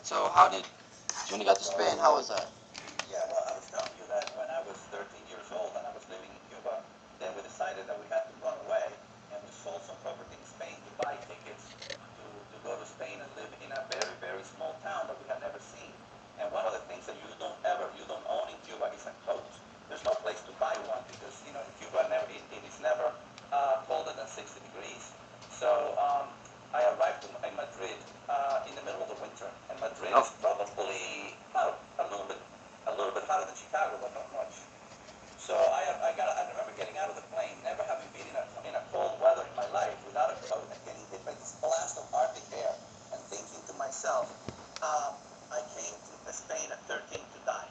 So how did when you got to Spain? How was that? Yeah, well, I was telling you that when I was 13 years old and I was living in Cuba, then we decided that we had to run away, and we sold some property in Spain to buy tickets to go to Spain and live in a very, very small town that we had never seen. And one of the things that you don't own in Cuba is a coat. There's no place to buy one because, in Cuba it is never colder than 60 degrees. So I arrived in Madrid in the middle of the winter, and Madrid is probably a little bit hotter than Chicago, but not much. So I remember getting out of the plane, never having been in a cold weather in my life without a coat, and getting hit by this blast of Arctic air, and thinking to myself, I came to Spain at 13 to die.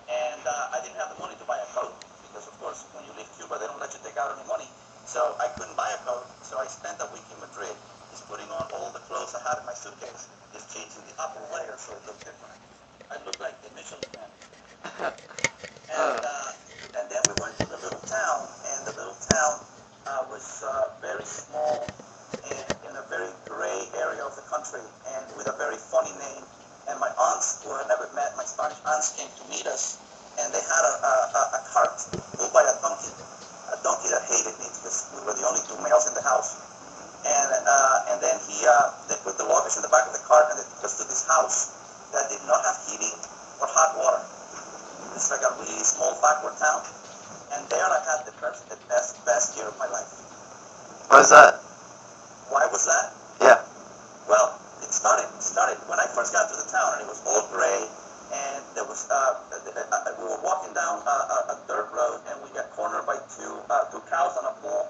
And I didn't have the money to buy a coat, because of course when you leave Cuba they don't let you take out any money. So I couldn't buy a coat, so I spent a week in Madrid just putting on all the clothes I had in my suitcase, just changing the upper layer so it looked different. I looked like the Michelin Man. And then we went to the little town, and the little town was very small and in a very gray area of the country, and with a very funny name. And my aunts, who I never met, my Spanish aunts, came to meet us, and they had a cart pulled by a donkey that hated me because we were the only two males in the house. And then they put the luggage in the back of the cart, and they took us to this house that did not have heating or hot water. It's like a really small backward town. And there I had the best year of my life. What was that? Why was that? Yeah. Well, it started when I first got to the town, and it was all gray, and there was we were walking down a dirt road, and we got cornered by two cows on a pole.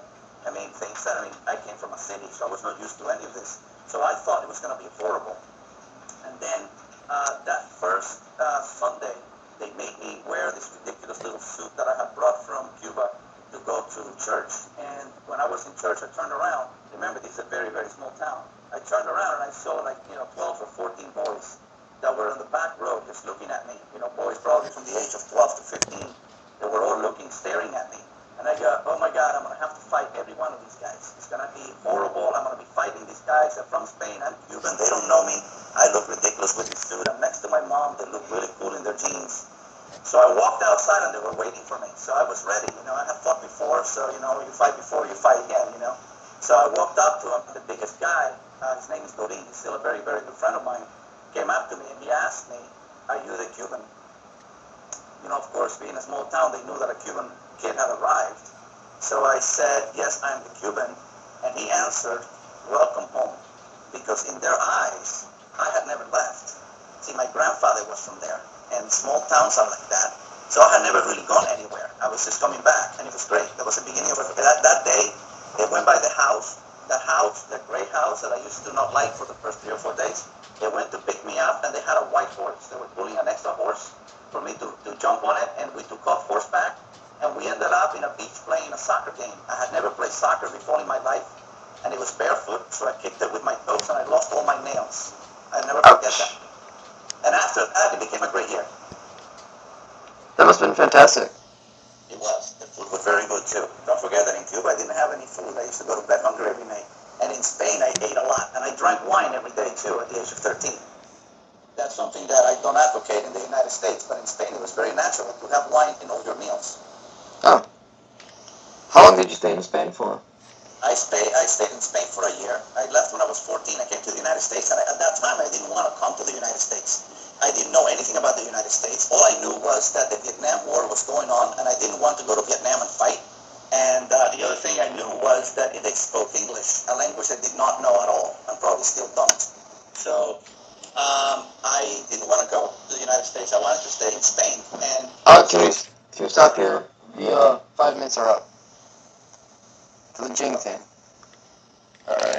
I came from a city, so I was not used to any of this. So I thought it was going to be horrible. And then that first Sunday, they made me wear this ridiculous little suit that I had brought from Cuba to go to church. And when I was in church, I turned around. Remember, this is a very, very small town. I turned around and I saw 12 or 14 boys that were on the back row just looking at me. Boys probably from the age of 12 to 15. They were all looking, staring at me. And I go, oh my God, I'm going to have to fight every one of these guys. It's going to be horrible. I'm going to be fighting these guys. They're from Spain. I'm Cuban. They don't know me. I look ridiculous with this suit. I'm next to my mom. They look really cool in their jeans. So I walked outside and they were waiting for me. So I was ready. I had fought before. So, you fight before, you fight again. So I walked up to him. The biggest guy, his name is Dorin. He's still a very, very good friend of mine. Came up to me and he asked me, are you the Cuban? Of course, being a small town, they knew that a Cuban kid had arrived. So I said, yes, I'm the Cuban. And he answered, welcome home. Because in their eyes, I had never left. See, my grandfather was from there, and small towns are like that. So I had never really gone anywhere. I was just coming back, and it was great. That was the beginning of it. That day, they went by the house, that gray house that I used to not like for the first 3 or 4 days. They went to pick me up, and they had a white horse. They were pulling an extra horse for me to jump on it, and we took off horseback, and we ended up in a beach playing a soccer game. I had never played soccer before in my life, and it was barefoot, so I kicked it with my toes, and I lost all my nails. I'll never forget that. And after that, it became a great year. That must have been fantastic. It was. The food was very good, too. Don't forget that in Cuba, I didn't have any food. I used to go to bed hungry every night. And in Spain, I ate a lot, and I drank wine every day, too, at the age of 13. That's something that I don't advocate in the United States, but in Spain it was very natural to have wine in all your meals. Oh. How long did you stay in Spain for? I stayed in Spain for a year. I left when I was 14. I came to the United States, and at that time I didn't want to come to the United States. I didn't know anything about the United States. All I knew was that the Vietnam War was going on, and I didn't want to go to Vietnam and fight. And the other thing I knew was that they spoke English, a language I did not know at all, and probably still don't. So I didn't want to go to the United States. I wanted to stay in Spain. And Can you stop here? The 5 minutes are up. For the Jing thing. all right.